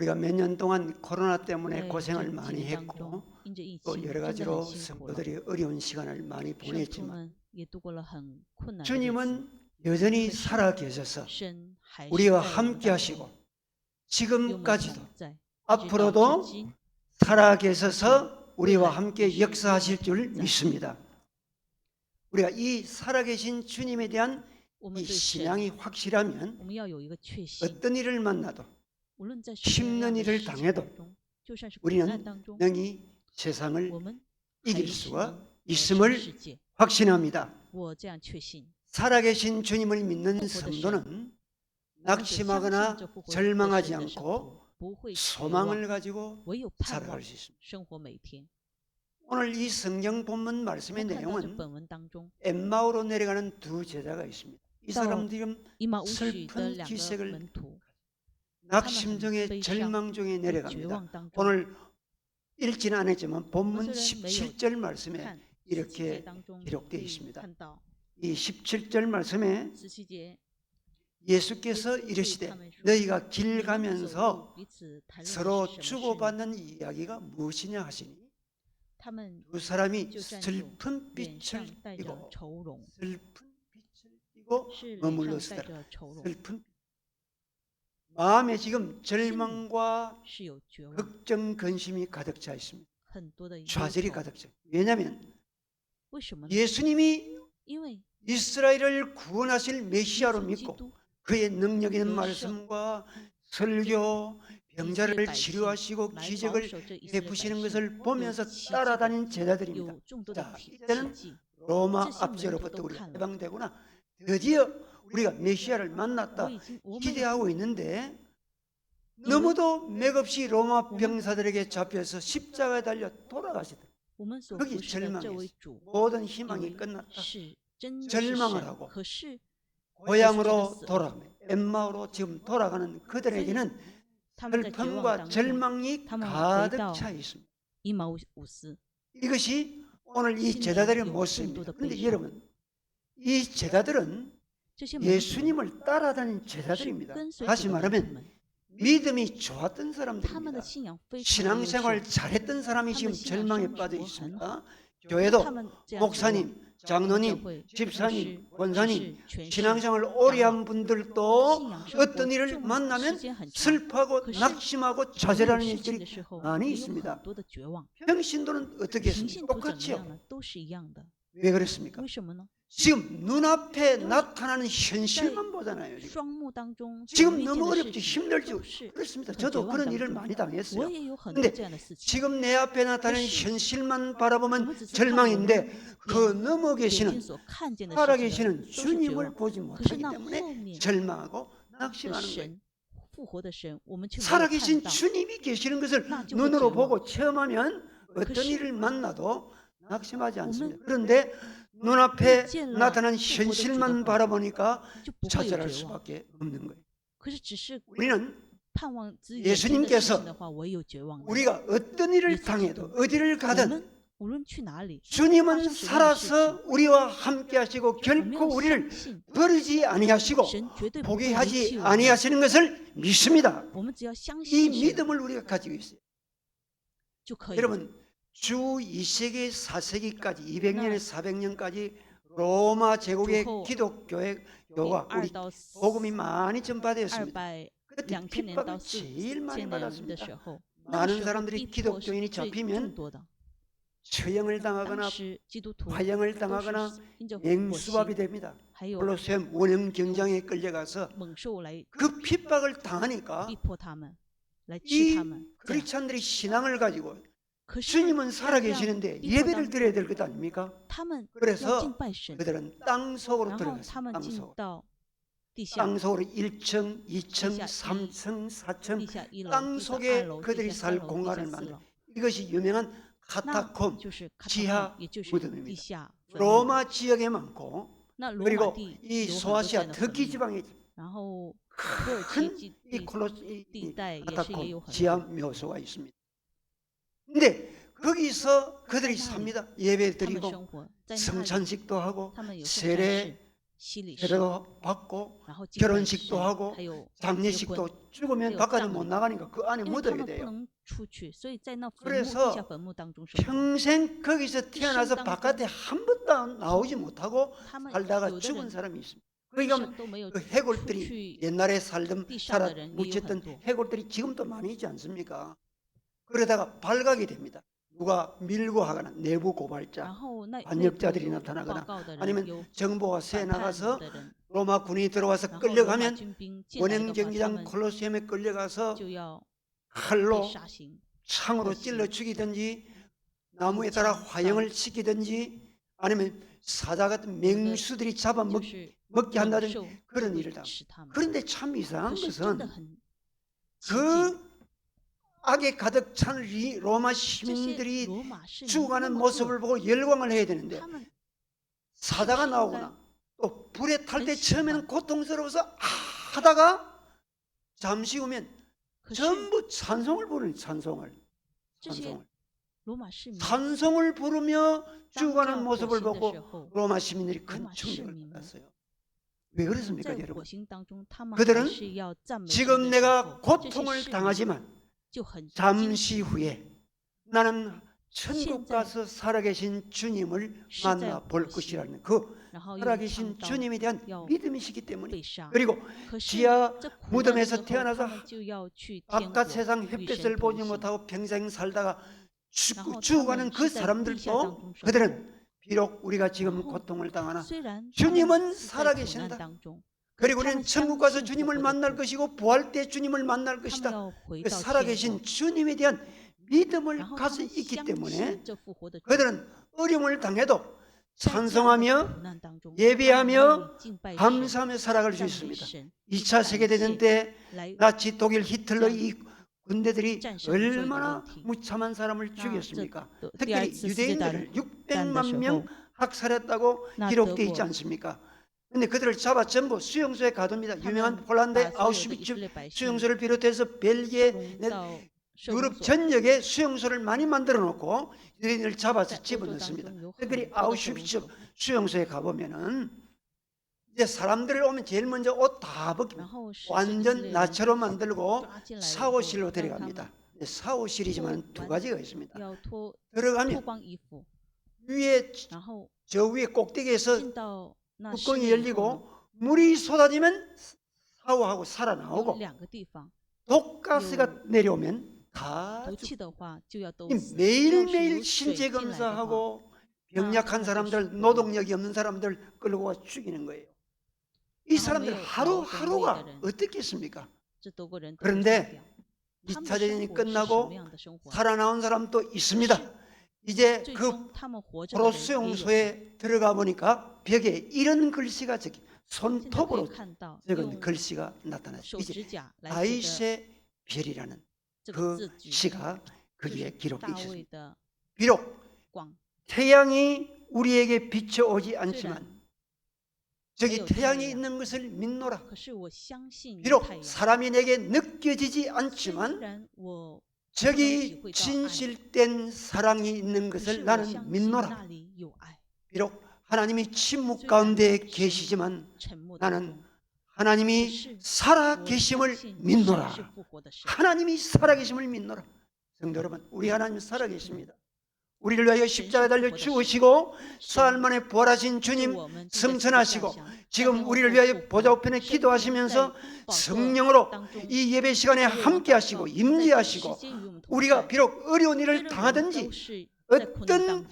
우리가 몇 년 동안 코로나 때문에 在 고생을 这几 많이 年当 했고 中，因着疫 또 情， 여러 真的 가지로 很辛苦了。 성도들이 어려운 시간을 많이 圣徒 보냈지만 们也度过了很困难的日子， 주님은 여전히 可是 살아 계셔서 神还是 우리와 在我们 함께 当 하시고 中，与我们 지금까지도 同在，一直到 앞으로도 至今， 살아 계셔서 우리와 함께 역사하실 줄 믿습니다. 우리가 이 살아계신 주님에 대한 我们 이 对神， 신앙이 확실하면 我们要有一个确信， 어떤 일을 만나도 无论在什么样 힘든 的 일을 事情 당해도 当中，就算是苦难 우리는 当中， 능히 세상을 我们还 이길 是 수가 能战胜 있음을 世界。 확신합니다. 我这样确信， 살아계신 주님을 믿는 复活的 성도는 神， 낙심하거나 这复活的 절망하지 神的圣 않고 徒不会绝 소망을 望， 가지고 唯有盼 살아갈 望 수 있습니다. 生活每天。 오늘 이 성경 본문 我 말씀의 们看到这 내용은 本文当中， 엠마오로 내려가는 두 제자가 있습니다. 이 또 사람들은 以马乌许的 슬픈 两个 기색을 门徒， 낙심 중에悲伤 절망 중에 绝 내려갑니다. 望当中， 오늘 읽지는 않았지만 我 본문 们虽然没有 17절 말씀에 看17 이렇게 节当中 기록되어 可以 있습니다. 看到 이 17절 말씀에 17节， 예수께서 对 이르시되 他们说： 너희가 길 你们走 가면서 路彼此谈论 서로 的是什么事呢？ 주고받는 이야기가 무엇이냐 하시니 他们 두 사람이 就站住， 슬픈 脸上 빛을 带着 띠고 愁容， 슬픈 빛을 띠고 是脸 머물러 上带 서더라. 着愁容， 슬픈 마음에 지금 절망과 是有绝望， 걱정 근심이 가득 차 있습니다. 很多的忧 좌절이 愁。 가득 차. 왜냐하면 为什么呢？ 예수님이 因为 이스라엘을 구원하실 耶 메시아로 稣基 믿고 督 그의 능력 있는 그 말씀과 설교, 병자를 치료하시고 来保 기적을 守这以色列百 베푸시는 姓， 것을 有 보면서 奇迹 따라다닌 제자들입니다. 有众多的 자 奇 이때는 迹， 로마 这些门徒 압제로부터 都 우리가 看了。 해방되구나. 드디어 우리가 메시아를 我 만났다 已经，我们已 기대하고 经 있는데 以为 너무도 맥없이 로마 병사들에게 잡혀서 십자가에 달려 돌아가시다. 我们所 거기 服侍的这 절망했어. 位主， 모든 以 희망이 为 끝났다. 是真的是 절망을 神， 하고 可是 고향으로 예수께서 돌아 엠마오로 지금 돌아가는 그들에게는 他们在绝望 슬픔과 当中， 절망이 타만 가득 외다. 차 있습니다. 以马乌斯， 이것이 오늘 이 심지어 제자들의 요 모습입니다. 정도도 그런데悲伤. 여러분, 이 제자들은 这些门徒 예수님을 따라다닌 是 제자들입니다. 跟随 다시 主的门徒 말하면 们， 믿음이 좋았던 他们 사람들입니다. 的信仰非常的优 신앙생활 秀， 잘했던 사람이 지금 他们信仰 절망에 生 빠져 活很 있습니다. 好， 교회도 他们这样绝望 목사님, 教 장로님, 会、牧师、 집사님, 执 권사님, 事、全士， 신앙생활 오래 한 분들도 信仰生活 어떤 일을 这么时 만나면 间很长， 슬퍼하고 可是 낙심하고 没有 좌절하는 事情 일들이 的时候， 많이 也有 있습니다. 很多的绝望。 평신도는 어떻게 平 했습니까? 信徒怎么样 똑같이요. 呢？都是一样的。 왜 그렇습니까? 为什么呢？ 지금 눈앞에 또 나타나는 현실만 보잖아요. 지금. 双目当中所 지금 遇见 너무 的事 어렵죠. 情 힘들죠. 都是 그렇습니다. 很 저도 绝望 그런 当 일을 中 많이 我 당했어요. 也有很多 근데 这样的事情。 지금 내 앞에 나타나는 그것이- 현실만 我 바라보면 们只是看我们 절망인데 그 넘어 眼睛 계시는 所看见的 살아 事情 계시는 都是绝 주님을 望。 보지 可是 못하기 那 때문에 后面 절망하고 的 낙심하는 거예요. 神，复活的神，我们却没有 살아계신 看到。 주님이 계시는 것을 나就会 눈으로 绝望。 보고 체험하면 어떤 그것이- 일을 만나도 낙심하지 않습니다. 오늘 그런데 눈앞에 遇见了 나타난 复活的主的 현실만 话， 바라보니까 就不会有 좌절할 绝望。 수밖에 없는 거예요. 可是只是 우리는 盼望只眼 예수 前的 님께서 事情的话，唯有绝望的。 우리가 어떤 일을 예수 당해도 그리스도. 어디를 我 가든 们无论去哪里， 주님은 하신 살아서 우리와 함께 하시고 我们 결코 要 우리를 相信 버리지 아니하시고 神绝对不会离弃 포기하지 我们。 아니하시는 것을 믿습니다. 我们只要相 이 信神 믿음을 우리가 가지고 있어요. 就可以了。 여러분 주 2세기 4세기까지 200년에 400년까지 로마 제국의 주호 기독교가 2 우리 到 복음이 많이 전파되었습니다. 200 그때 2000年 핍박을 到 제일 많이 4000年的 받았습니다. 时候，那个 많은 时候 사람들이 逼迫是 기독교인이 最 잡히면 众多的。 처형을 当 당하거나 时基督徒 화형을 都 당하거나 是因着火 맹수밥이 刑， 됩니다. 还有 콜로세움 원형 경장에 끌려가서 猛兽来 그 핍박을 당하니까 逼迫他们，来吃 이 他们。这样 크리스찬들이 신앙을 가지고 可是 주님은 在 살아계시는데 逼迫 예배를 当 드려야 될 것 아닙니까? 他们 그래서 要敬拜神， 그들은 땅 속으로 然后 들어갔어요. 他们 땅 进 속으로. 到地下， 땅 속으로 1층, 2층, 지하 3층, 4층 地下1楼、 땅 地下 속에 2楼、 그들이 地下 살 3楼、地 공간을 下4 만들어. 楼， 이것이 유명한 那 카타콤, 就是卡塔 지하 宫，也就是 무덤입니다. 地下坟墓。 로마 지역에 많고 那罗马 그리고 地 이 有很多这 소아시아 样的坟 터키 墓， 지방에 然后土耳其 큰 地 이 地 콜로스 이 地带也是也有 카타콤 很 지하 多。 묘소가 있습니다. 근데 거기서 그들이 삽니다. 예배 他们 드리고 生活在那里， 성찬식도 하고 他们有圣战 세례 士、洗礼式， 세례도 받고 然后敬拜 결혼식도 式 하고 还有结婚， 장례식도 죽으면 그 바깥에 장 못 나가니까 그 안에 因为他 묻어야 们不 돼요. 能出去，所以在那坟墓 그래서 地下坟墓当中生活。 평생 거기서 태어나서 땅 바깥에 한 번도 나오지 못하고 他们 살다가 有的 죽은 人 사람이 있습니다. 一 그러니까 生都没有 그 出 해골들이 去， 옛날에 살던 띠 살아 샤들은 묻혔던 이유 한도. 해골들이 지금도 많이 있지 않습니까? 그러다가 발각이 됩니다. 누가 밀고 하거나 내부 然 고발자, 后那内部 반역자들이 有 나타나거나 报告的人， 아니면 有 정보가 새 反叛 나가서 的人， 로마 군이 들어와서 然后罗马 끌려가면 军兵进来的 원형 话，他 경기장 们 콜로세움에 끌려가서 就要被 칼로 杀刑， 창으로 그렇지. 찔러 죽이든지 나무에 따라 참, 화형을 시키든지 아니면 사자 같은 맹수들이 잡아 就 먹게 是 한다든지 兽 그런 会 일을 다. 吃他们。 그런데 참 이상한 可是真的 것은 很奇迹， 그 악에 가득 찬 로마 这些 시민들이 罗马市民那 죽어가는 么 모습을 보고 열광을 해야 恶， 되는데 他们 사자가 신간. 나오거나 또 불에 탈 때 그 처음에는 신간. 고통스러워서 하다가 잠시 후면 可是 전부 찬송을 부르는 찬송을 这些 찬송을 罗马市民 찬송을 부르며 当 죽어가는 到火 모습을 刑的 보고 时候， 로마 시민들이 큰 로마 충격을 시민은 받았어요. 왜 그렇습니까, 在火 여러분? 刑当中，他们 그들은 还是要赞美神 지금 的时 내가 候，这些 고통을 市民 당하지만 就很惊 잠시 후에 나는 천국 现在 가서 살아계신 주님을 是在 만나 볼 火刑， 것이라는 그 然后又 살아계신 尝到 주님에 대한 야 믿음이시기 때문에 被杀。 그리고 可是 지하 这苦难 무덤에서 之后， 태어나서 他们就要去天 바깥 国 세상 与神 햇빛을 同 보지 行。 못하고 평생 살다가然后他 죽어가는 们 그 是在地下当 사람들도 中生活。 그들은 비록 우리가 지금 然后 고통을 당하나 虽然他们 주님은 是在苦难 살아계신다. 当中， 그리고 他 우리는 们 천국 相 가서 信 주님을 复活的 만날 主， 것이고 부활 때 주님을 만날 他们 것이다. 要回 그 到天国， 살아계신 주님에 대한 믿음을 然后他 가지고 们 있기 相 때문에 信这复活的主， 그들은 어려움을 당해도 在这样的 찬송하며 苦难当中， 예배하며 他们愿意敬拜神， 감사하며 살아갈 수 赞美 있습니다. 神， 2차 세계대전 때 来 나치 독일 히틀러 이 군대들이 짠胜 얼마나 罪的问题。 무참한 사람을 那 죽였습니까? 这第二 특별히 次世界大 유대인들을 战的 600만 时 명 候， 학살했다고 那德 기록되어 있지 国 않습니까? 근데 그들을 잡아 전부 수용소에 가둡니다. 他 유명한 们 폴란드의 把所有的以色 아우슈비츠 列百姓 수용소를 비롯해서 벨기에 送到收容 유럽 所。 전역에 수용소를 많이 만들어 놓고 유대인을 在 잡아서 欧洲当 집어넣습니다. 中有很 특별히 多的收容 아우슈비츠 所， 수용소에 가보면은 이제 사람들을 오면 제일 먼저 옷 다 벗깁니다. 然后使以色 완전 列人 나처럼 만들고 抓进来了以后， 샤워실로 让他们 데려갑니다. 샤워실이지만 두 가지가 있습니다. 要脱 들어가면 光衣服， 위에 然后 저 위에 꼭대기에서 进到那室 뚜껑이 内以后呢， 열리고 물이 쏟아지면 샤워하고 有 살아나오고 两个地方， 독가스가 내려오면 다 毒 죽- 气的话就要都 이 死。要是 매일매일 有水 신체 进来的话， 검사하고 나 병약한 그거 사람들, 죽고. 노동력이 없는 사람들 끌고 와 죽이는 거예요. 이 나 사람들 매일 하루하루가 노동력의 어떻겠습니까? 这德国人都会 그런데 杀掉。他们 2차 的 대전이 生活是什么 끝나고 样的生活？ 살아나온 사람도 있습니다. 이제 最 그 终他们活着的 포로 人也有， 수용소에 들어가 보니까 벽에 이런 글씨가 저기 现在可以 손톱으로 看到 적은 用 글씨가 나타났어요. 手 이제 指甲来写的 다윗의 별이라는 这个 그 字句， 시가 就 거기에 是 기록되어 大卫 있습니다. 的 비록 光。 태양이 우리에게 비춰오지 虽然 않지만 저기 요 태양이 태양. 있는 것을 믿노라. 可是我相信有 비록 太阳， 사람이 내게 느껴지지 虽 않지만 然我 저기 不能体会到爱， 진실된 사랑이 있는 可是 것을 我 나는 相信 믿노라. 那里有爱。 비록 하나님이 침묵 虽然 가운데 神 계시지만 沉默当 나는 中， 하나님이 可是 살아 我 계심을 相信神 믿노라. 是复活的神。 하나님이 살아 계심을 믿노라. 성도 여러분, 우리 하나님 살아 계십니다. 우리를 위하여 십자가에 달려 죽으시고 사흘 만에 부활하신 就 주님 我们 승천하시고 지금 우리를 위하여 보좌 우편에 기도하시면서 성령으로 이 예배 시간에 함께 하시고 임재하시고 우리가 비록 어려운 일을 당하든지 어떤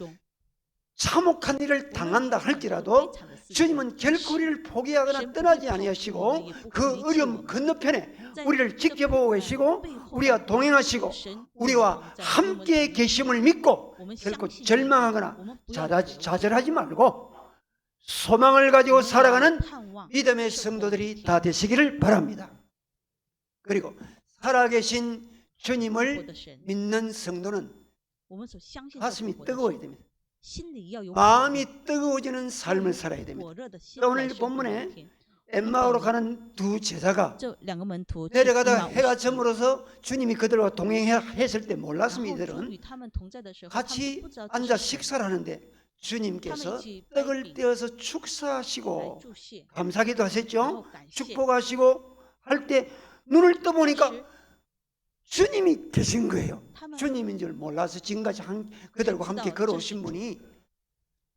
참혹한 일을 당한다 할지라도 주님은 결코 우리를 포기하거나 떠나지 아니하시고 그 어려움 건너편에 우리를 지켜보고 계시고 우리가 동행하시고 우리와 함께 계심을 믿고 결코 절망하거나 좌절하지 말고 소망을 가지고 살아가는 믿음의 성도들이 다 되시기를 바랍니다. 그리고 살아계신 주님을 믿는 성도는 가슴이 뜨거워야 됩니다. 마음이 뜨거워지는 삶을 살아야 됩니다. 오늘 본문에 엠마오로 가는 두 제자가 내려가다 해가 저물어서 주님이 그들과 동행했을 때 몰랐습니다. 이들은 같이 앉아 식사를 하는데 주님께서 떡을 떼어서 来 축사하시고 祝谢， 감사기도 然 하셨죠. 后感谢。 축복하시고 할 때 눈을 当 떠보니까 时 주님이 계신 거예요. 他们 주님인 줄 몰라서 지금까지 그들과 함께 걸어오신 분이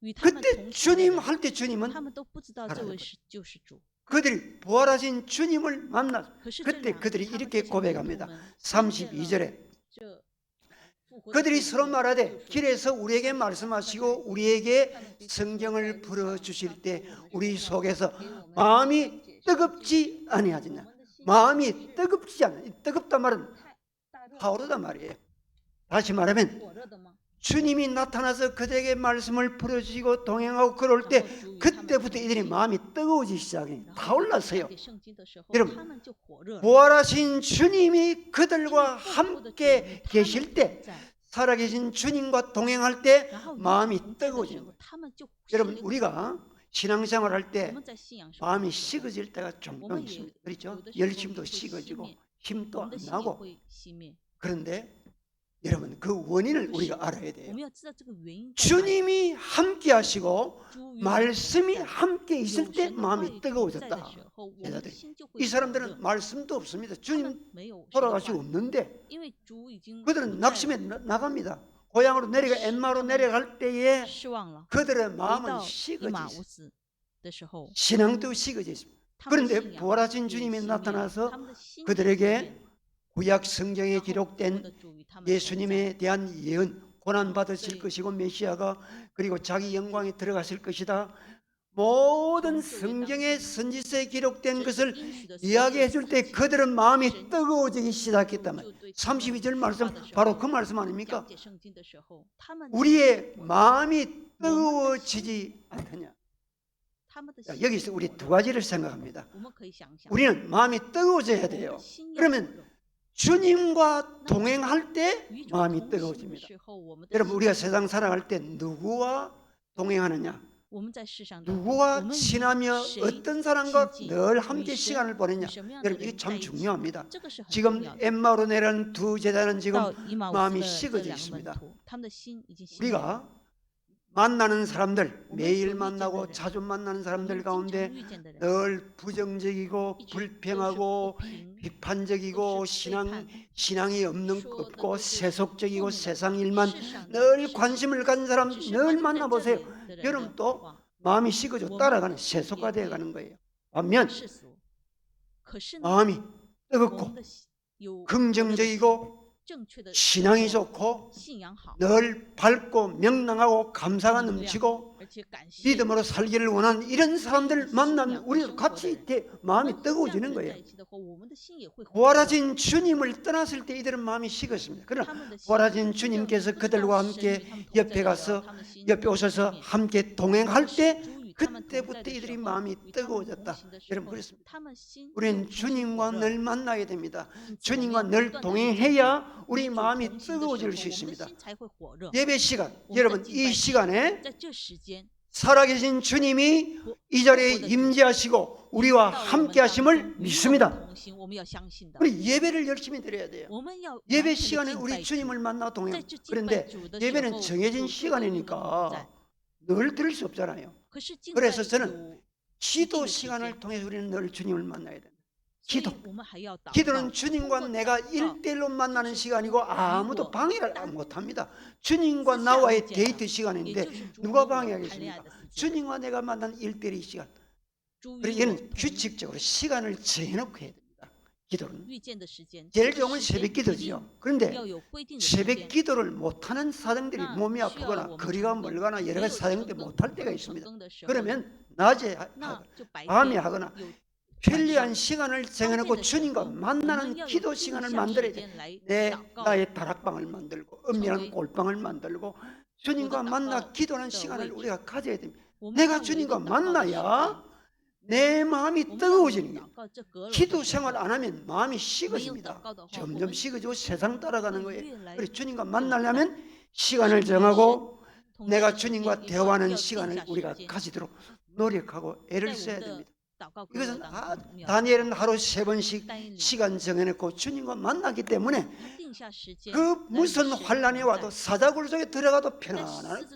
与他们 그때 同行的 주님 人 할 때 他 주님은 们都不知道这位是救世主。 그들이 부활하신 주님을 만나 可是这 그때 两 그들이 他们 이렇게 这些门徒 고백합니다. 们看见了 32절에 这复活的 그들이 主 서로 就 말하되 说 길에서 우리에게 말씀하시고 우리에게 성경을 풀어주실 때 우리 속에서 마음이 뜨겁지 아니하느냐. 마음이 뜨겁지 않아. 뜨겁단 말은 大热 타오르단 말이에요. 다시 말하면 火热的吗？ 주님이 나타나서 그들에게 말씀을 풀어주시고 동행하고 걸어올 때 然后主与他们 그때부터 同 이들이 行 마음이 뜨거워지기 시작해요. 然后 타올랐어요. 给圣经的时候 여러분 他们就火热了。 부활하신 주님이 그들과 复活的主 함께 与他们 계실 때 同在 살아계신 주님과 동행할 때 然后与他 마음이 同在的时 뜨거워지는 候 거예요. 他们就 여러분 心里 우리가 신앙생활 할 我 때 们在信仰生活 마음이 的时候 식어질 때가 我 종종 们也 있습니다. 有 그렇죠? 的时候 열심도 会熄 식어지고 灭， 힘도 我 안 们的心也 나고 会熄灭。 그런데 여러분 그 원인을 우리가 알아야 我 돼요. 们要知道这个原因在哪里。 주님이 함께 하시고 主与我们 말씀이 同在 함께 有 있을 때 神的话语 마음이 同在的 뜨거워졌다. 时候，我们的 제자들이 心就会 이 火热。 사람들은 말씀도 없습니다. 他 주님 们没有神的 돌아가시고 话语， 없는데 因为主已经 그들은 不在 낙심에 나갑니다. 고향으로 내려가 엠마로 내려갈 때에 失望了。 그들의 回 마음은 到以马 식어지 乌斯的时候， 신앙도 식어져 있습니다. 他们的 그런데 信仰 부활하신 也 주님이 熄灭了 나타나서 他们的心也 그들에게 熄灭了 구약 성경에 然后复活 기록된 的主与他们同在 예수님에 대한 예언, 고난 받으실 네. 것이고 메시아가 그리고 자기 영광에 들어가실 것이다. 모든 성경의 선지서에 기록된 것을 이야기해 줄 때 그들은 마음이 뜨거워지기 시작했단 말이에요. 32절 말씀 바로 그 말씀 아닙니까? 우리의 마음이 뜨거워지지 않느냐. 자, 여기서 우리 두 가지를 생각합니다. 우리는 마음이 뜨거워져야 돼요. 그러면 주님과 동행할 때 마음이 뜨거워집니다. 여러분 우리가 세상 살아갈 때 누구와 동행하느냐? 누구와 친하며 어떤 사람과 늘 함께 시간을 보내냐? 여러분 이게 참 중요합니다. 지금 엠마오로 내려간 두 제자는 지금 마음이 식어져 있습니다. 우리가 만나는 사람들, 매일 만나고 자주 만나는 사람들 가운데 늘 부정적이고 불평하고 비판적이고 신앙이 없고 세속적이고 세상 일만 늘 관심을 가진 사람 늘 만나보세요. 여러분 또 마음이 식어져 따라가는 세속화 되어가는 거예요. 반면 마음이 뜨겁고 긍정적이고 신앙이 좋고 늘 밝고 명랑하고 감사가 넘치고 믿음으로 살기를 원하는 이런 사람들 만나면 우리도 같이 마음이 뜨거워지는 거예요. 부활하신 주님을 떠났을 때 이들은 마음이 식었습니다. 그러나 부활하신 주님께서 그들과 함께 옆에 가서 옆에 오셔서 함께 동행할 때 그때부터 이들이 마음이 뜨거워졌다. 여러분 그렇습니다. 우리는 주님과 늘 만나야 됩니다. 주님과 늘 동행해야 우리 마음이 뜨거워질 수 있습니다. 예배 시간, 여러분 이 시간에 살아계신 주님이 이 자리에 임재하시고 우리와 함께 하심을 믿습니다. 우리 예배를 열심히 드려야 돼요. 예배 시간에 우리 주님을 만나 동행. 그런데 예배는 정해진 시간이니까 늘 들을 수 없잖아요. 그래서 저는 기도 시간을 통해서 우리는 늘 주님을 만나야 됩니다. 기도는 주님과 내가 1대1로 만나는 시간이고 아무도 방해를 못합니다. 주님과 나와의 데이트 시간인데 누가 방해하겠습니까? 주님과 내가 만난 1대1 시간. 그리고 이는 규칙적으로 시간을 정해놓고 해야 됩니다. 기도는 제일 좋은 건 새벽 기도죠. 그런데 새벽 기도를 못하는 사정들이 몸이 아프거나 거리가 멀거나 여러 가지 사정 때문에 못할 때가 있습니다. 그러면 낮에 밤에 하거나 편리한 시간을 정해놓고 주님과 만나는 기도 시간을 만들어야 돼. 나의 다락방을 만들고 은밀한 꼴방을 만들고 주님과 만나 기도하는 시간을 우리가 가져야 됩니다. 내가 주님과 만나야 내 마음이 뜨거워지는 거예요. 기도 생활 안 하면 마음이 식어집니다. 점점 식어지고 세상 따라가는 거예요. 그래서 주님과 만나려면 시간을 정하고 내가 주님과 대화하는 시간을 우리가 가지도록 노력하고 애를 써야 됩니다. 이것은 다니엘은 하루 3번씩 시간 정해놓고 주님과 만나기 때문에 그 무슨 환란이 와도 사자굴 속에 들어가도 편안한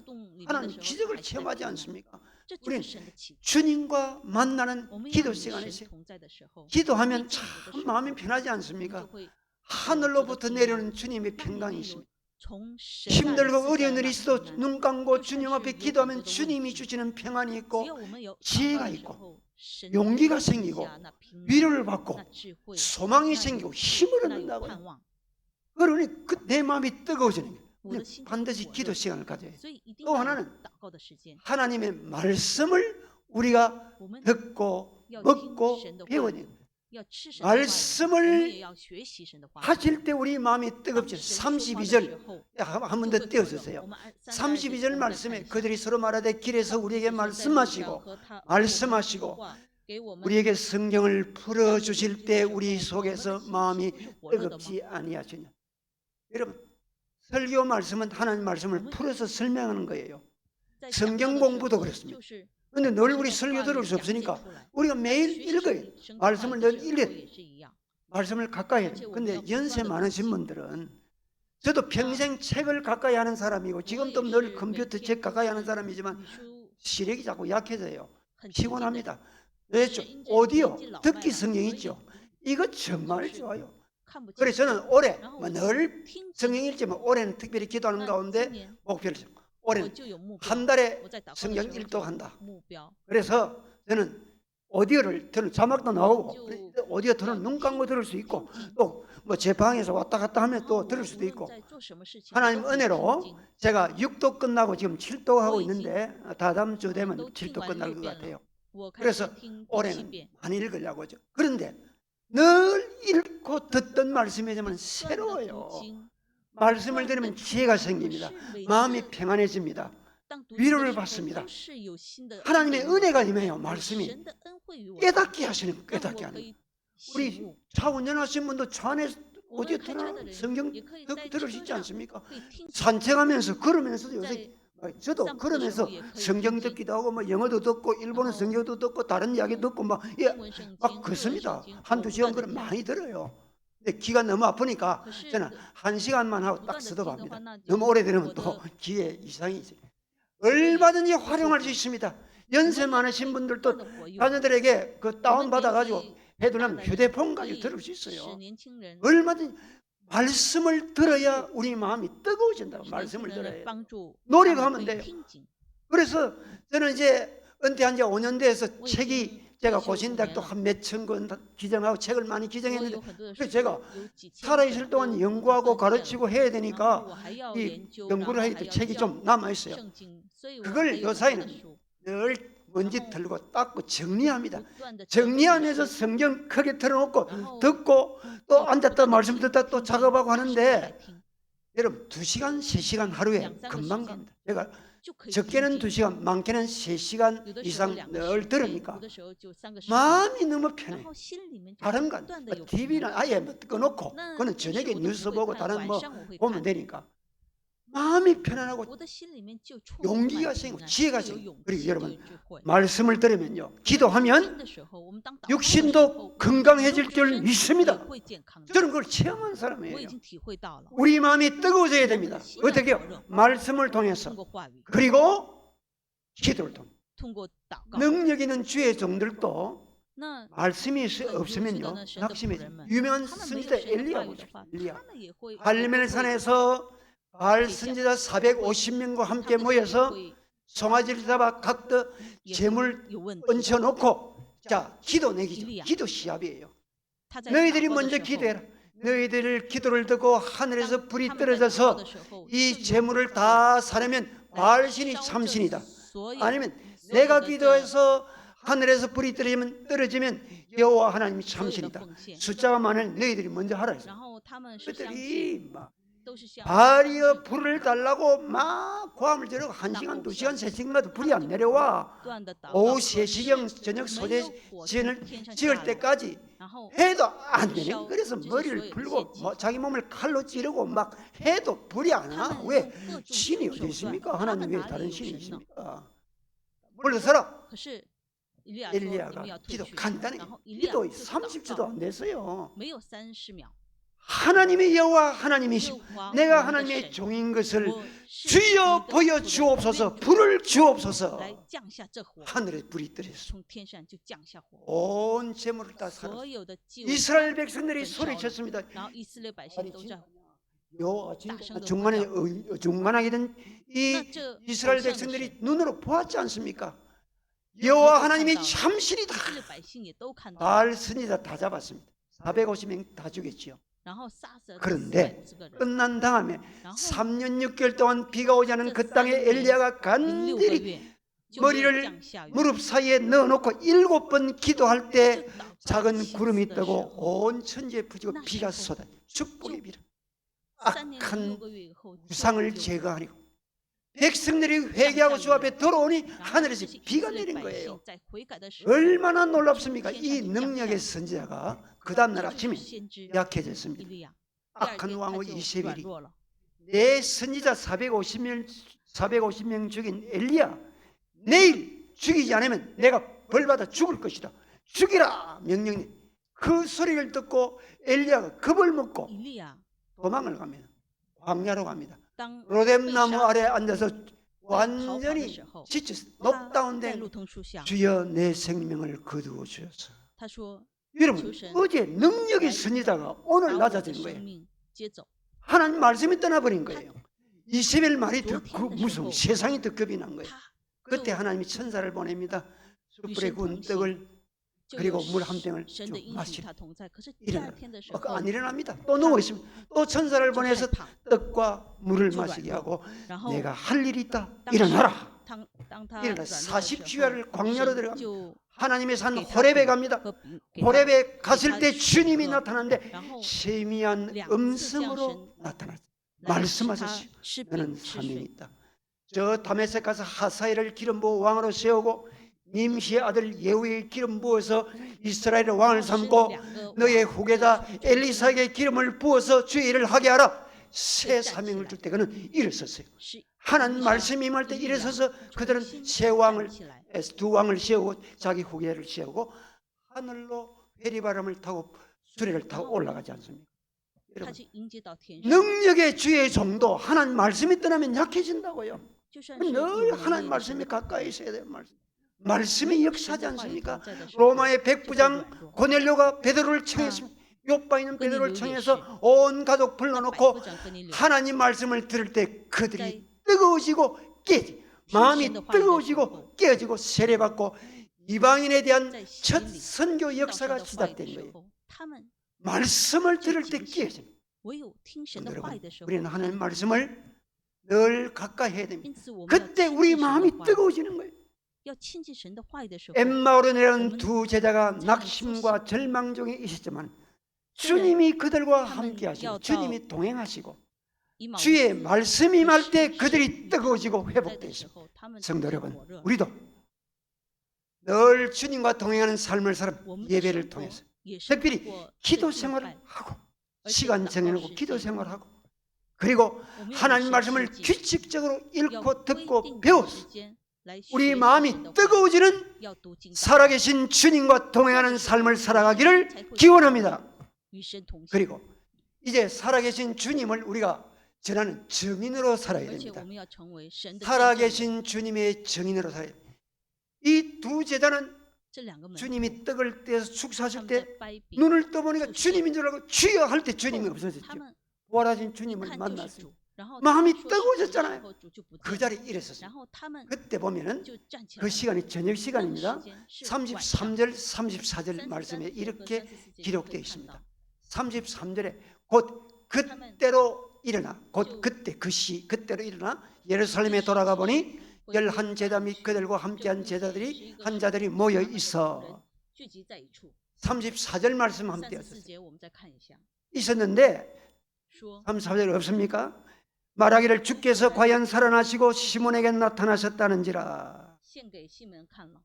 하나님 기적을 체험하지 않습니까? 우리는 주님과 만나는 기도 시간에서 기도하면 참 마음이 편하지 않습니까? 하늘로부터 내려오는 주님의 평강이 있습니다. 힘들고 어려운 일이 있어도 눈 감고 주님 앞에 기도하면 주님이 주시는 평안이 있고 지혜가 있고 용기가 생기고 위로를 받고 소망이 생기고 힘을 얻는다고요. 그러니 내 마음이 뜨거워지는 거예요. 반드시 기도 시간을 가져야 해요. 또 하나는 하나님의 말씀을 우리가 듣고 먹고 배워야 돼요. 말씀을 하실 때 우리 마음이 뜨겁죠. 32절 한 번 더 띄워주세요. 32절 말씀에 그들이 서로 말하되 길에서 우리에게 말씀하시고 우리에게 성경을 풀어주실 때 우리 속에서 마음이 뜨겁지 아니하시냐. 여러분, 설교 말씀은 하나님 말씀을 풀어서 설명하는 거예요. 성경 공부도 그렇습니다. 그런데 늘 우리 설교 들을 수 없으니까 우리가 매일 읽어야 돼요. 말씀을 늘 읽어야 돼요. 말씀을 가까이 해야 돼요. 근데 연세 많으신 분들은, 저도 평생 책을 가까이 하는 사람이고 지금도 늘 컴퓨터 책 가까이 하는 사람이지만 시력이 자꾸 약해져요. 피곤합니다. 왜죠? 오디오, 듣기 성경 있죠. 이거 정말 좋아요. 그래서 저는 올해 늘 성경 읽지만 올해는 특별히 기도하는 가운데 목표를 올해는 한 달에 성경 1도 한다. 그래서 저는 오디오를 들은 자막도 나오고 오디오 들은 눈 감고 들을 수 있고 또 뭐 제 방에서 왔다 갔다 하면 또 들을 수도 있고, 하나님 은혜로 제가 6도 끝나고 지금 7도 하고 있는데 다다음 주 되면 7도 끝날 것 같아요. 그래서 올해는 많이 읽으려고 하죠. 그런데 늘 읽고 듣던 말씀이지만 새로워요. 말씀을 들으면 지혜가 생깁니다. 마음이 평안해집니다. 위로를 받습니다. 하나님의 은혜가 임해요. 말씀이 깨닫게 하시는, 깨닫게 하는. 우리 차 운전하신 분도 차 안에서 어디에 들어 성경 들을 수 있지 않습니까? 산책하면서 걸으면서도 요새 저도 그러면서 성경 듣기도 하고 뭐 영어도 듣고 일본어 성경도 듣고 다른 이야기 듣고 막 그렇습니다. 한두 시간 그럼 많이 들어요. 근데 귀가 너무 아프니까 저는 1시간만 하고 딱 스톱합니다. 너무 오래 들으면 또 귀에 이상이 있어요. 얼마든지 활용할 수 있습니다. 연세 많으신 분들도 자녀들에게 그 다운 받아가지고 해두면 휴대폰 가지고 들을 수 있어요. 얼마든지 말씀을 들어야 우리 마음이 뜨거워진다고. 말씀을 들어야 노래가 하면 돼요. 그래서 저는 이제 은퇴한 지 5년 돼서 책이, 제가 고신대학도 한 몇천 권 기정하고 책을 많이 기정했는데, 그래서 제가 살아있을 동안 연구하고 가르치고 해야 되니까 이 연구를 해야 될 책이 좀 남아있어요. 그걸 요사이는 늘 먼지 털고 닦고 정리합니다. 정리하면서 성경 크게 틀어놓고 듣고 또 앉았다 말씀 듣다 또 작업하고 하는데, 여러분 2시간 3시간 하루에 금방 갑니다. 제가 적게는 2시간 많게는 3시간 이상 늘 들으니까 마음이 너무 편해. 다른 건 TV는 아예 꺼놓고 그거는 저녁에 뉴스 보고 다른 뭐 보면 되니까 마음이 편안하고 용기가 생기고 지혜가 생기고. 그리고 여러분 말씀을 들으면요, 기도하면 육신도 건강해질 줄 믿습니다. 저는 그걸 체험한 사람이에요. 우리 마음이 뜨거워져야 됩니다. 어떻게 해요? 말씀을 통해서, 그리고 기도를 통해. 능력 있는 주의 종들도 말씀이 없으면요 낙심해져요. 유명한 선지자 엘리야 보죠. 엘리야 갈멜산에서 바알 선지자 450명과 함께 모여서 송아지를 잡아 각도 제물 얹혀놓고, 자 기도 내기죠. 기도 시합이에요. 너희들이 먼저 기도해라. 너희들 기도를 듣고 하늘에서 불이 떨어져서 이 제물을 다 사려면 바알 신이 참신이다. 아니면 내가 기도해서 하늘에서 불이 떨어지면 여호와 하나님이 참신이다. 숫자가 많은 너희들이 먼저 하라 했어요. 그들이 막 바알이여 불을 달라고 막 고함을 지르고 1시간, 2시간, 3시간마다 불이 안 내려와. 오후 3시경 저녁 소재 지을 때까지 해도 안 되네. 그래서 머리를 풀고 자기 몸을 칼로 찌르고 막 해도 불이 안 와. 왜? 신이 어디 있습니까? 하나님 외에 다른 신이 있습니까? 물러서라. 엘리야가 기도 간단해. 기도 30초도 안 됐어요. 하나님의 여호와 하나님이시고 耶和华 내가 我们的 하나님의 神 종인 것을 我是 주여 你的 보여 主的 주옵소서 愿 불을 주옵소서 来降下这火， 하늘에 불이 떨어졌어. 从天上就降下火， 온 재물을 다 所 살았어. 有的祭物 이스라엘 백성들이 焚烧了 소리쳤습니다. 然后以色列百姓都在 요 다시는 중만하게 중만하게 된 이 那这 이스라엘 偶像的 백성들이 神 눈으로 보았지 않습니까? 也 여호와 都 하나님이 看到了 참신이다. 以色列百姓也都看到了， 바알 선지자 다 잡았습니다. 450명 다 죽였지요. 然后杀死了 그런데 450个人， 끝난 다음에 然后 3년 6개월 동안 비가 오지 않은 这 그 3 땅에 年 엘리야가 零6个 간절히 月就没有 머리를 降下雨， 무릎 사이에 넣어놓고 7번 기도할 就 때 祷告 작은 祈 구름이 祷的时 뜨고 候 온 천지에 부지고 나 비가时候 쏟아 축복의 비를 3年零 악한 6个月以后， 우상을 就 제거하니고 백성들이 회개하고 주 앞에 돌아오니 然后 하늘에서 这些以 비가 色列 내린 百 거예요. 姓在悔改的时候， 얼마나 놀랍습니까? 이 天上就降下 능력의 雨 선지자가 그 다음날 这就是 아침에 先知 약해졌습니다. 以利亚，第二 악한 天 왕후 他就软 이세벨이 弱了。 내 선지자 450명 죽인 엘리야 내일 죽이지 않으면 내가 벌받아 죽을 것이다. 죽이라 명령이. 그 소리를 듣고 엘리야가 겁을 먹고 以利亚 도망을 갑니다. 광야로 갑니다. 当 로뎀 被 나무 杀 아래 앉아서 逃跑的 완전히 时候， 지쳐서 他 높다운 在 데 路통树下， 주여 내 생명을 거두어 주셔서. 他说 여러분 주신 어제 능력의 선지자가 오늘 把我的 낮아진 生 거예요. 命接走。 하나님 말씀이 떠나버린 거예요. 이세벨 말이 더 그 昨天的时候 무서워. 세상이 더 겁이 난 거예요. 他 그때 하나님이 천사를 보냅니다. 숯불에 구운 떡을 就 그리고 有 물 한 병을 神的 쭉 应许 마시라. 他同在。可是第 일어나. 二天的时候， 안 일어납니다. 또 누워 있습니다. 또 천사를 就害 보내서 怕， 떡과 물을 좀 마시게 하고 然后 내가 할 일이 있다. 当时 일어나라. 当他 일어나 软弱的时 40주야를 候， 광야로 神 들어갑니다. 就 하나님의 산 给他 호렙에 饼 갑니다. 和饼给他 호렙에 갔을 다 때 주- 주님이 그- 나타났는데 然后 세미한 2次 음성으로 降 나타났다. 来使 말씀하셨어요. 他吃 너는 饼吃 사명이 水。 있다. 저 다메섹 가서 하사엘을 기름 부어 왕으로 세우고 님시의 아들 예후의 기름 부어서 이스라엘의 왕을 然后使 삼고 2个 너의 王 후계자 엘리사에게 기름을 부어서 주의 일을 하게 하라. 새 사명을 줄 때 그는 일어섰어요. 是 하나님 以利亚 말씀이 임할 때 以利亚 일어서서 그들은 重新 새 왕을 站起来 두 왕을 세우고 자기 후계를 세우고 하늘로 회리바람을 타고 수레를 타고 올라가지 않습니까? 他 여러분 去迎接到天上。 능력의 주의 정도 하나님 말씀이 떠나면 약해진다고요. 就算是 늘 有 하나님 能力的 말씀이 神 가까이 있어야 돼요. 말씀이 역사하지 神的话语 않습니까? 同在的时候 로마의 就会 백부장 软弱 고넬료가 베드로를 청했습니다. 요빠 있는 베드로를 청해서 온 가족 那百 불러놓고 夫长跟你 하나님 말씀을 들을 때 그들이 뜨거워지고 깨지 마음이 뜨거워지고 깨어지고 세례받고 이방인에 대한 在 첫 心里 선교 听到神 역사가 的话语的 시작된 时 거예요. 候，他们 말씀을 들을 때 깨어집니다. 唯有听神的话语 여러분 的时候， 우리는 하나님 말씀을 늘 가까이 해야 됩니다. 因此我们要 그때 亲 우리 近神 마음이 的话语， 뜨거워지는 거예요. 要亲近神的话语的时候， 엠마오로 내려온 두 제자가 낙심과 절망 중에 있었지만 주님이 그들과 함께 하시고 주님이 동행하시고 以马 주의 内斯 말씀이 임할 때 그들이 뜨거워지고 在的 회복되어 时 있습니다. 候，他们 성도 就 여러분 火热。 우리도 늘 주님과 동행하는 삶을 살아 我们的 예배를 生活 통해서 也是 특별히 通过 기도 这敬 생활을 拜 하고 而且 시간 祷告 정해놓고 时 기도 间 생활하고 그리고 我们有 하나님 时 말씀을 间 규칙적으로 要 읽고 规 듣고 定的 배워서 时间来学 우리 习 마음이 神的话语 뜨거워지는 要读经祷 살아계신 주님과 동행하는 삶을 살아가기를 才会 기원합니다. 与神同行。 그리고 이제 살아계신 주님을 우리가 전하는 증인으로 살아야 而且我 됩니다. 们要成为神的见证人。 살아계신 주님의 증인으로 살아야 됩니다. 이 두 제자는 这两个门徒 주님이 떡을 떼서 他 축사하실 们 때 在掰饼， 눈을 떠보니까 주님인 줄 알고 주여 할 때 주님이 他 없어졌죠. 们 부활하신 一 주님을 看就是 만났어요. 主，然后 마음이 他说是主 뜨거워졌잖아요. 然后主就不 그 见了 자리에 일어섰어요. 然后他们 그때 보면은 就站起来 그 了。 시간이 저녁 那个 시간입니다. 时间是晚上 33절, 34절 33 말씀에 和 이렇게 34节 기록되어 可以看 있습니다. 到 33절에 곧 그때로 일어나 곧 그때 그때로 일어나 예루살렘에 돌아가 보니 11 제자 및 그들과 함께한 제자들이 한 자들이 모여 있어 聚集在一处。 34절 말씀 함께 34节我们再看一下， 있었는데 说 34절 없습니까? 말하기를 주께서 과연 살아나시고 시몬에게 나타나셨다는지라 献给西门看了，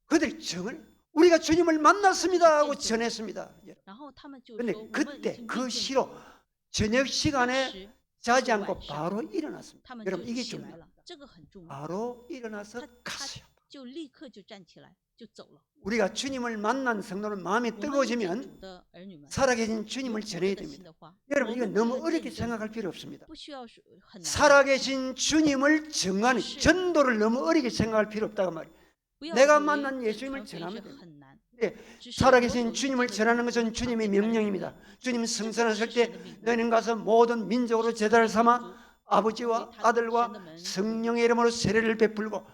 그들이 정을 우리가 주님을 만났습니다 하고 전했습니다. 然后他们就说 근데 我们已 그때 经 그 遇见 시로 主了。 저녁 当 시간에 时 자지 않고 바로 일어났습니다. 他们就 여러분 이게 起来 중요해요. 了，这个很重要。 바로 일어나서 他 갔어요. 就立刻就站起来，就走了。 우리가 주님을 만난 성도는 마음이 我们 뜨거워지면 主的儿女们 살아계신 주님을 有 전해야 主的心 됩니다. 的话， 여러분 我 이거 们 너무 不要 어렵게 见证， 생각할 필요 없습니다. 不需要说很难， 살아계신 주님을 정하는 전도를 너무 어렵게 생각할 필요 없다고 말이에요. 不要 내가 以为 만난 传 예수님을 福音 전하면 是 됩니다. 很难。 네, 只是我 살아계신 所 주님을 见的 전하는 것은 是 주님의 常见的 명령입니다. 주님 성산하실 때 这是神的命令。 너희는 가서 모든 민족으로 제자를 삼아 아버지와 아들과 성령의 이름으로 세례를 베풀고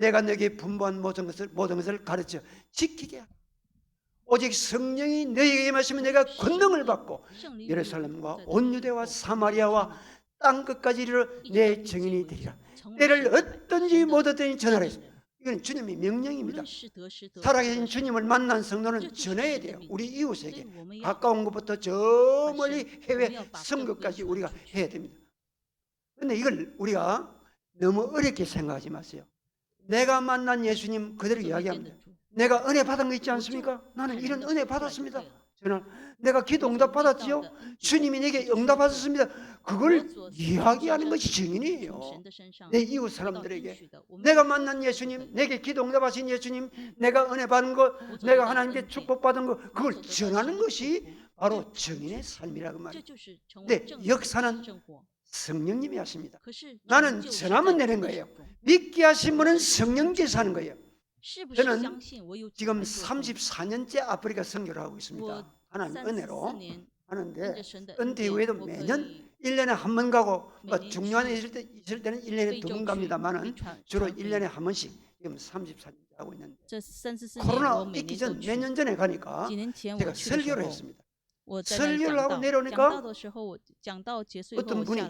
내가 너에게 분부한 모든 것을 가르쳐 지키게 하라. 오직 성령이 너희에게 임하시면 내가 권능을 받고 圣灵 예루살렘과 온 유대와 사마리아와 땅끝까지 이르러 내 증인이 되리라. 때를 어떤지 못 어떤지 전하라 했습니다. 이건 주님의 명령입니다. 살아계신 주님을 만난 성도는 전해야 돼요. 우리 이웃에게 가까운 곳부터 저 멀리 해외 선교까지 우리가 해야 됩니다. 그런데 이걸 우리가 너무 어렵게 생각하지 마세요. 내가 만난 예수님 그대로 이야기합니다. 내가 은혜 받은 거 있지 않습니까? 나는 이런 은혜 받았습니다. 저는 내가 기도 응답 받았지요. 주님이 내게 응답하셨습니다. 그걸 이야기하는 것이 증인이에요. 내 이웃 사람들에게 내가 만난 예수님, 내게 기도 응답하신 예수님, 내가 은혜 받은 것, 내가 하나님께 축복받은 것, 그걸 전하는 것이 바로 증인의 삶이라고 말이에요. 네, 역사는 성령님이 하십니다. 나는 전하면 되는 거예요. 믿게 하신 분은 성령께서 하는 거예요. 저는 지금 34년째 아프리카 선교를 하고 있습니다. 하나님 은혜로 하는데 은퇴 이후에도 매년 1년에 한 번 가고 뭐 중요한 일 있을 때는 1년에 2번 갑니다만은 주로 1년에 한 번씩 지금 34년째 하고 있는데 코로나 있기 전 몇 년 전에 가니까 제가 설교를 했습니다. 설교를 하고 내려오니까 어떤 분이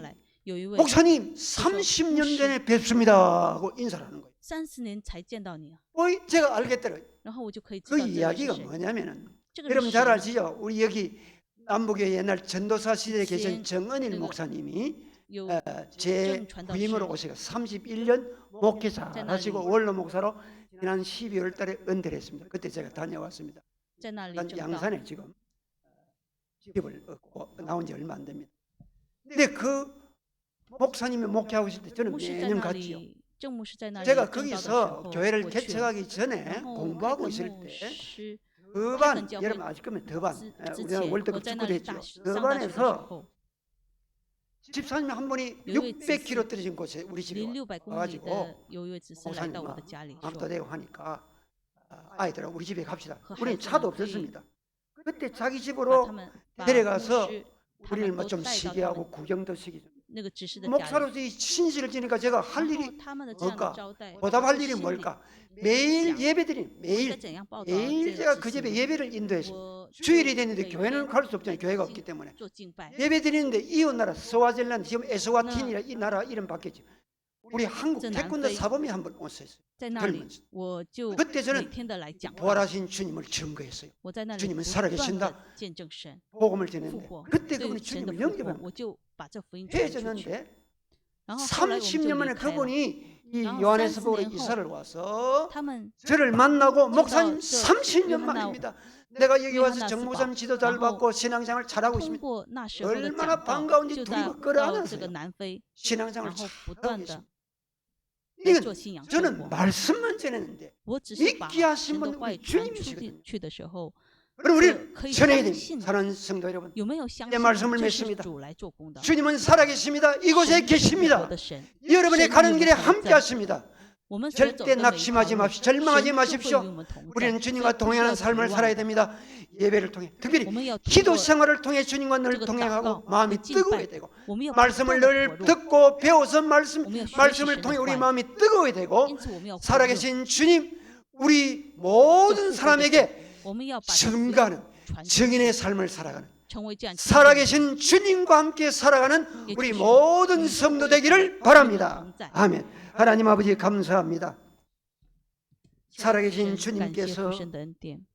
목사님 30년 전에 뵙습니다 하고 인사를 하는 거예요. 30年才见到你， 제가 알겠더라고요. 然后我就可以知 그 道这个人是 이야기가 谁。 뭐냐면은 这个 여러분 是 잘 谁呢？ 아시죠? 우리 여기 남북의 옛날 전도사 시대에 계신 정은일 목사님이 有 제 부임으로 오시고 31년 목회자 하시고 원로 목사로 지난 12월 달에 은퇴를 했습니다. 그때 제가 다녀왔습니다. 在那里 난 正道， 양산에 지금 집을 얻고 나온 지 얼마 안 됩니다. 근데 그 목사님이 목회하고 있을 때 저는 牧师在 매년 那 갔지요. 里，郑牧师在那里 제가 正道的时 거기서 候， 교회를 我去了。 개척하기 전에 然后 공부하고 开 있을 垦牧 때 师 더반教会 여러분 아실 거면 더반 之 우리나라 前， 월드컵 我在那 축구도 里 했죠. 上大学的时 더반에서 候， 집사님 한 분이 요位 600km 떨어진 곳에 우리 집에 离600公里 와가지고 的有一位子嗣来到 목사님 我的家里 암도 说， 되고 하니까 아이들아 우리 집에 갑시다. 그 우리는孩子 차도 们可以 없었습니다. 그때 자기 把他 집으로 们把 데려가서 牧师他 우리를 们 뭐 都 좀 带到 쉬게 他 하고 们 구경도 시키죠. 那个执事的家里， 목사로서 이 신실을 지니까 제가 할 然后 일이 他们的这样的 뭘까? 招待， 보답할 我 일이 心里 뭘까? 매일 想 예배드림 我应该 매일 怎样报道 매일 这 제가 个 그 执 집에 行？ 예배를 인도했어요. 我 주일이 每 됐는데 天 교회는 갈 수 없잖아요. 每 교회가 天 없기 때문에 做敬拜， 예배 드리는데 이웃 나라 스와질란드 지금 에스와틴이라 이 나라 이름 바뀌었죠. 우리 한국 저 태권도 남非 사범이 한 번 오셨어요. 在那里 젊은 我就 그때 每 저는 天的来讲道， 부활하신 주님을 증거했어요. 我在那里 주님은 不 살아계신다. 断的见证神 복음을 复 전했는데 活， 그때 对 그분이 神的 주님을 复活， 영접합니다. 我就把这福音传出去。 해졌는데 然后后来我们就 30년 离 만에 开了， 그분이 이然后 요한에서 30 보러 年后 이사를 와서 他们 저를 만나고 목사님 저 30년 요한나 만입니다. 내가 여기 와서 요한나 정목사님 스바. 지도 잘 然后 받고 신앙생활 잘하고 通 있습니다. 过那时候的 얼마나 讲道， 반가운지 就 둘이 到 막 끌어안았어요. 到这个南非， 신앙생활 然后 잘 不 하고 断的 있습니다. 来 이건 做信仰生 저는 活。 말씀만 전했는데 我只是把 믿게 하신 神的 분 话 우리 语传出 주님이시거든요. 去的时候， 그럼 우리 可以 전해야 相信 됩니다. 사랑하는 성도 여러분, 有没有相 내 信 말씀을 这是 맺습니다. 主来做工的？ 주님은 살아계십니다. 이곳에 神是复活 계십니다. 的神， 여러분의神 가는 与 길에 我们同 함께 在。 하십니다. 我们所走 절대 的每一 낙심하지 条路， 마십시오. 절망하지 神就会与 마십시오. 我们同在。 우리는 所以 주님과 不需 동행하는 要 삶을 绝 살아야 望， 됩니다. 예배를 통해 我 특별히 们要通 기도 过 생활을 통해 주님과 这 늘 个祷 동행하고 告和 마음이 敬 뜨거워야 拜， 되고 我们要不 말씀을 断地 늘 活络。 듣고 배워서 我们要学习 말씀을 神 통해 的 우리 话语， 마음이 뜨거워야 되고 因此我们要活络， 살아계신 주님 우리 모든 사람에게 我们要把这福音 증가하는 传出去， 증인의 삶을 살아가는 成为这样见证的人 살아계신 주님과 함께 살아가는 우리 모든 성도 되기를 바랍니다. 아멘. 하나님 아버지 감사합니다. 살아계신 感谢 주님께서 父神的恩典，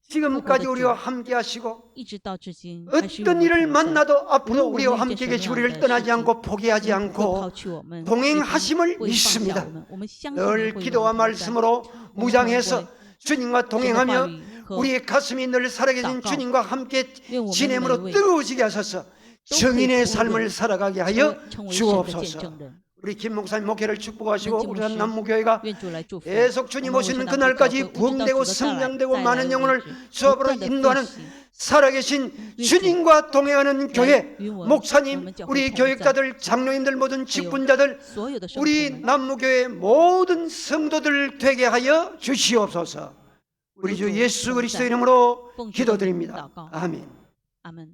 지금까지 우리와 함께 하시고 一直到至今还是与我 어떤 们 일을 同在， 만나도 无 앞으로 论我 우리와 们遇 함께 见什么 계시 样 우리를 的 떠나지 事情， 않고 포기하지 不会抛 않고 弃我们， 동행하심을 不会放下 믿습니다. 我们。我们相信你 늘 会与我 기도와 们同在。 말씀으로 무장해서 주님과 神的话 동행하며 语和 우리의 가슴이 늘 살아계신祷告 주님과 함께 愿我们每 지냄으로 位 뜨거워지게 하셔서 都可以 증인의 活络 삶을 살아가게 하여 成为神的见 주옵소서. 证人。 우리 김 목사님 목회를 축복하시고 金 우리 牧师 남무교회가 愿主来祝福， 계속 주님 我们 오시는 为神 그날까지 祷告， 부흥되고 直到主的再来 성장되고 再来 많은 为 영혼을 止， 수업으로 不断地 인도하는 复习 살아계신 주님과 동행하는 교회, 윈원, 목사님, 오면教会 우리 同在 교육자들, 장로님들 모든 직분자들, 所有的圣徒 우리 们， 남무교회 모든 성도들 되게 하여 주시옵소서. 우리 주 예수 그리스도 이름으로 奉主的名 기도드립니다. 祷告， 아멘. 阿门。